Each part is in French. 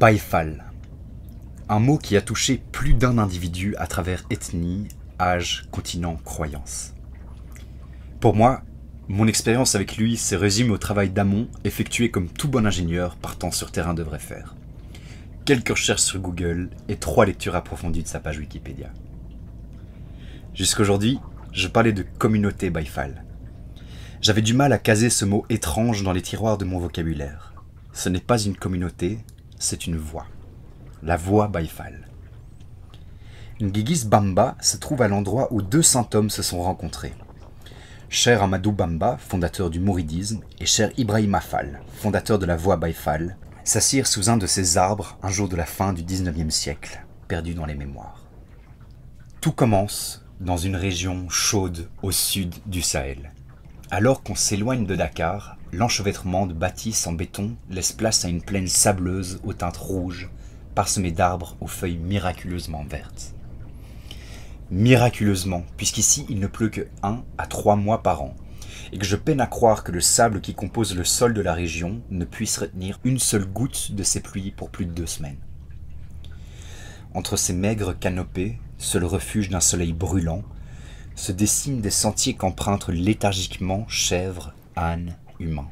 Baïfal, un mot qui a touché plus d'un individu à travers ethnie, âge, continent, croyance. Pour moi, mon expérience avec lui se résume au travail d'amont effectué comme tout bon ingénieur partant sur terrain devrait faire. Quelques recherches sur Google et 3 lectures approfondies de sa page Wikipédia. Jusqu'aujourd'hui, je parlais de communauté Baïfal. J'avais du mal à caser ce mot étrange dans les tiroirs de mon vocabulaire. Ce n'est pas une communauté, c'est une voix. La voix Baïfal. Ngigis Bamba se trouve à l'endroit où 2 saints hommes se sont rencontrés. Cher Amadou Bamba, fondateur du mouridisme, et Cher Ibrahima Fall, fondateur de la voix Baïfal, s'assirent sous un de ces arbres un jour de la fin du 19e siècle, perdu dans les mémoires. Tout commence dans une région chaude au sud du Sahel. Alors qu'on s'éloigne de Dakar, l'enchevêtrement de bâtisses en béton laisse place à une plaine sableuse aux teintes rouges, parsemée d'arbres aux feuilles miraculeusement vertes. Miraculeusement, puisqu'ici il ne pleut que 1 à 3 mois par an, et que je peine à croire que le sable qui compose le sol de la région ne puisse retenir une seule goutte de ces pluies pour plus de 2 semaines. Entre ces maigres canopées, seul refuge d'un soleil brûlant, se dessinent des sentiers qu'empruntent léthargiquement chèvres, ânes, humains.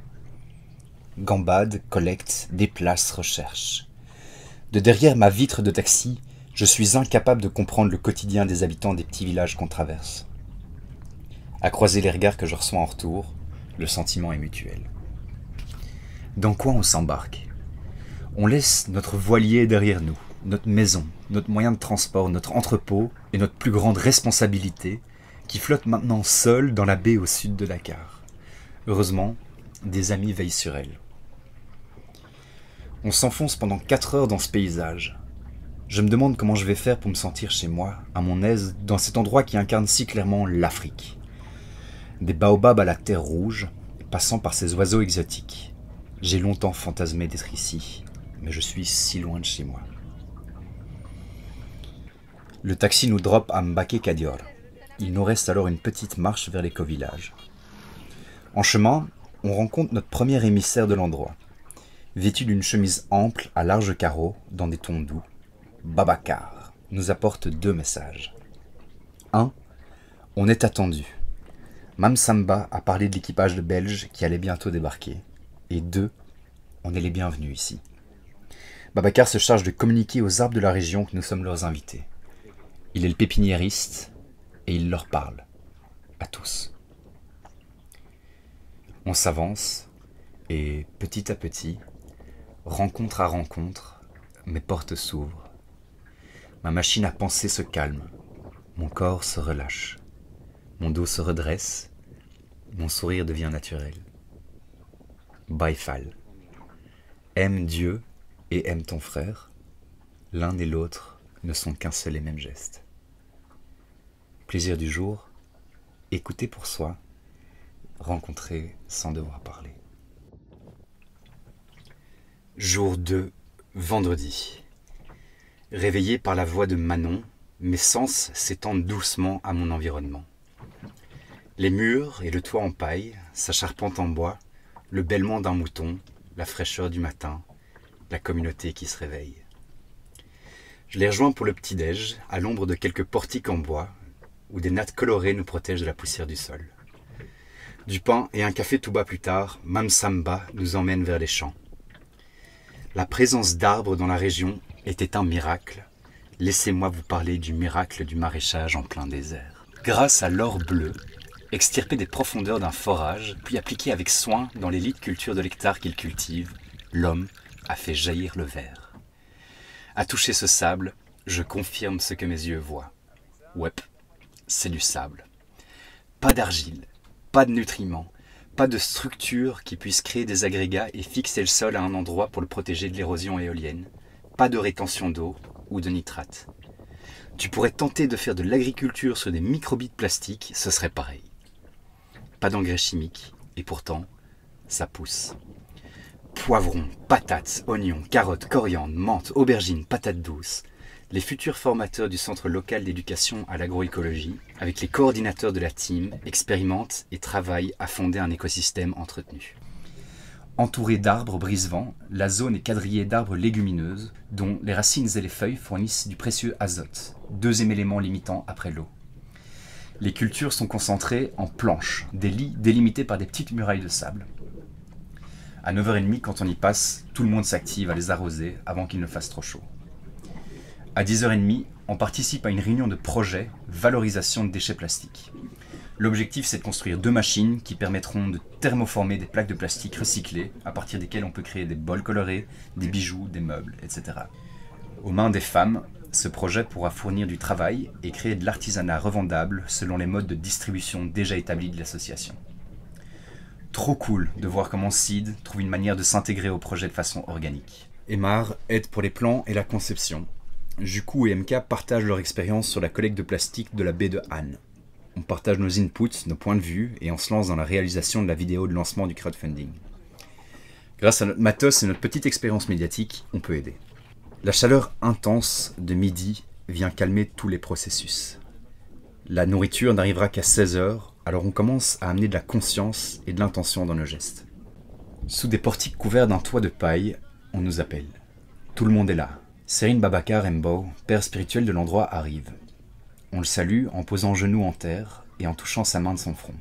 Gambadent, collectent, déplacent, recherchent. De derrière ma vitre de taxi, je suis incapable de comprendre le quotidien des habitants des petits villages qu'on traverse. À croiser les regards que je reçois en retour, le sentiment est mutuel. Dans quoi on s'embarque? On laisse notre voilier derrière nous, notre maison, notre moyen de transport, notre entrepôt et notre plus grande responsabilité qui flotte maintenant seule dans la baie au sud de Dakar. Heureusement, des amis veillent sur elle. On s'enfonce pendant 4 heures dans ce paysage. Je me demande comment je vais faire pour me sentir chez moi, à mon aise, dans cet endroit qui incarne si clairement l'Afrique. Des baobabs à la terre rouge, passant par ces oiseaux exotiques. J'ai longtemps fantasmé d'être ici, mais je suis si loin de chez moi. Le taxi nous drop à Mbaké Kadior. Il nous reste alors une petite marche vers l'éco-village. En chemin, on rencontre notre premier émissaire de l'endroit. Vêtu d'une chemise ample à larges carreaux, dans des tons doux, Babacar nous apporte 2 messages. 1. On est attendu. Mam Samba a parlé de l'équipage de Belges qui allait bientôt débarquer. Et 2. On est les bienvenus ici. Babacar se charge de communiquer aux arbres de la région que nous sommes leurs invités. Il est le pépiniériste et il leur parle. À tous. On s'avance et petit à petit, rencontre à rencontre, mes portes s'ouvrent. Ma machine à penser se calme, mon corps se relâche, mon dos se redresse, mon sourire devient naturel. Baïfal. Aime Dieu et aime ton frère. L'un et l'autre ne sont qu'un seul et même geste. Plaisir du jour, écouter pour soi, rencontrer sans devoir parler. Jour 2, vendredi. Réveillé par la voix de Manon, mes sens s'étendent doucement à mon environnement. Les murs et le toit en paille, sa charpente en bois, le bêlement d'un mouton, la fraîcheur du matin, la communauté qui se réveille. Je les rejoins pour le petit-déj, à l'ombre de quelques portiques en bois, où des nattes colorées nous protègent de la poussière du sol. Du pain et un café tout bas plus tard, Mam Samba nous emmène vers les champs. La présence d'arbres dans la région était un miracle. Laissez-moi vous parler du miracle du maraîchage en plein désert. Grâce à l'or bleu, extirpé des profondeurs d'un forage, puis appliqué avec soin dans l'élite culture de l'hectare qu'il cultive, l'homme a fait jaillir le vert. À toucher ce sable, je confirme ce que mes yeux voient. Ouais, c'est du sable. Pas d'argile, pas de nutriments, pas de structure qui puisse créer des agrégats et fixer le sol à un endroit pour le protéger de l'érosion éolienne. Pas de rétention d'eau ou de nitrate. Tu pourrais tenter de faire de l'agriculture sur des microbilles de plastique, ce serait pareil. Pas d'engrais chimiques, et pourtant, ça pousse. Poivrons, patates, oignons, carottes, coriandre, menthe, aubergines, patates douces. Les futurs formateurs du Centre local d'éducation à l'agroécologie, avec les coordinateurs de la team, expérimentent et travaillent à fonder un écosystème entretenu. Entourée d'arbres brise-vent, la zone est quadrillée d'arbres légumineuses, dont les racines et les feuilles fournissent du précieux azote, deuxième élément limitant après l'eau. Les cultures sont concentrées en planches, des lits délimités par des petites murailles de sable. À 9h30, quand on y passe, tout le monde s'active à les arroser avant qu'il ne fasse trop chaud. À 10h30, on participe à une réunion de projet valorisation de déchets plastiques. L'objectif, c'est de construire 2 machines qui permettront de thermoformer des plaques de plastique recyclées à partir desquelles on peut créer des bols colorés, des bijoux, des meubles, etc. Aux mains des femmes, ce projet pourra fournir du travail et créer de l'artisanat revendable selon les modes de distribution déjà établis de l'association. Trop cool de voir comment Seed trouve une manière de s'intégrer au projet de façon organique. Emar aide pour les plans et la conception. Juku et MK partagent leur expérience sur la collecte de plastique de la baie de Han. On partage nos inputs, nos points de vue, et on se lance dans la réalisation de la vidéo de lancement du crowdfunding. Grâce à notre matos et notre petite expérience médiatique, on peut aider. La chaleur intense de midi vient calmer tous les processus. La nourriture n'arrivera qu'à 16h, alors on commence à amener de la conscience et de l'intention dans nos gestes. Sous des portiques couverts d'un toit de paille, on nous appelle. Tout le monde est là. Serine Babacar Mbo, père spirituel de l'endroit, arrive. On le salue en posant genoux en terre et en touchant sa main de son front.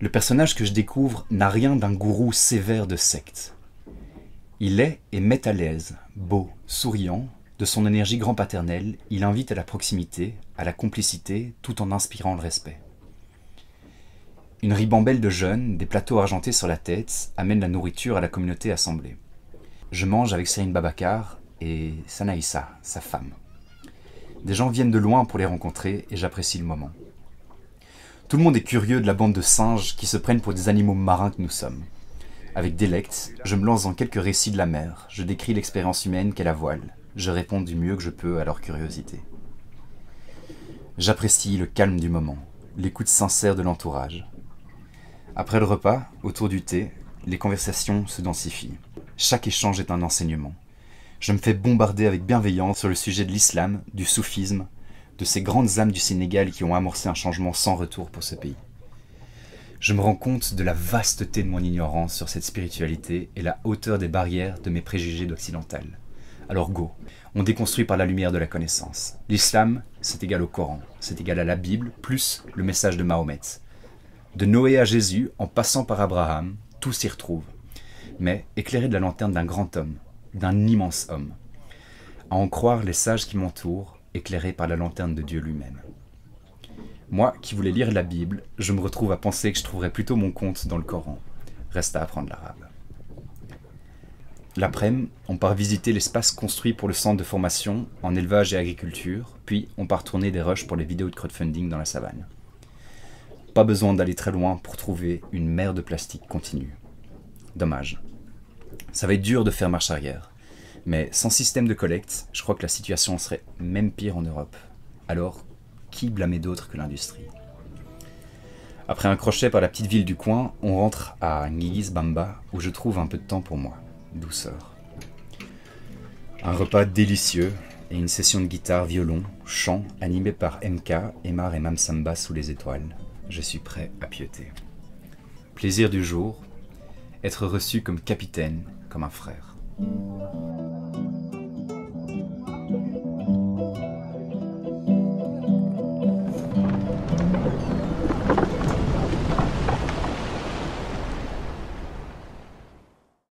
Le personnage que je découvre n'a rien d'un gourou sévère de secte. Il est et met à l'aise, beau, souriant, de son énergie grand-paternelle, il invite à la proximité, à la complicité, tout en inspirant le respect. Une ribambelle de jeunes, des plateaux argentés sur la tête, amènent la nourriture à la communauté assemblée. Je mange avec Serine Babacar et Sanaïssa, sa femme. Des gens viennent de loin pour les rencontrer et j'apprécie le moment. Tout le monde est curieux de la bande de singes qui se prennent pour des animaux marins que nous sommes. Avec délect, je me lance dans quelques récits de la mer, je décris l'expérience humaine qu'est la voile, je réponds du mieux que je peux à leur curiosité. J'apprécie le calme du moment, l'écoute sincère de l'entourage. Après le repas, autour du thé, les conversations se densifient. Chaque échange est un enseignement. Je me fais bombarder avec bienveillance sur le sujet de l'islam, du soufisme, de ces grandes âmes du Sénégal qui ont amorcé un changement sans retour pour ce pays. Je me rends compte de la vasteté de mon ignorance sur cette spiritualité et la hauteur des barrières de mes préjugés d'occidental. Alors go, on déconstruit par la lumière de la connaissance. L'islam, c'est égal au Coran, c'est égal à la Bible, plus le message de Mahomet. De Noé à Jésus, en passant par Abraham, tout s'y retrouve. Mais éclairé de la lanterne d'un grand homme, d'un immense homme. À en croire les sages qui m'entourent, éclairés par la lanterne de Dieu lui-même. Moi, qui voulais lire la Bible, je me retrouve à penser que je trouverais plutôt mon compte dans le Coran. Reste à apprendre l'arabe. L'après-midi, on part visiter l'espace construit pour le centre de formation en élevage et agriculture, puis on part tourner des rushs pour les vidéos de crowdfunding dans la savane. Pas besoin d'aller très loin pour trouver une mer de plastique continue. Dommage. Ça va être dur de faire marche arrière. Mais sans système de collecte, je crois que la situation serait même pire en Europe. Alors, qui blâmer d'autre que l'industrie? Après un crochet par la petite ville du coin, on rentre à Ngigis-Bamba, où je trouve un peu de temps pour moi. Douceur. Un repas délicieux et une session de guitare, violon, chant, animée par MK, Emar et Mamsamba sous les étoiles. Je suis prêt à pieuter. Plaisir du jour, être reçu comme capitaine, comme un frère.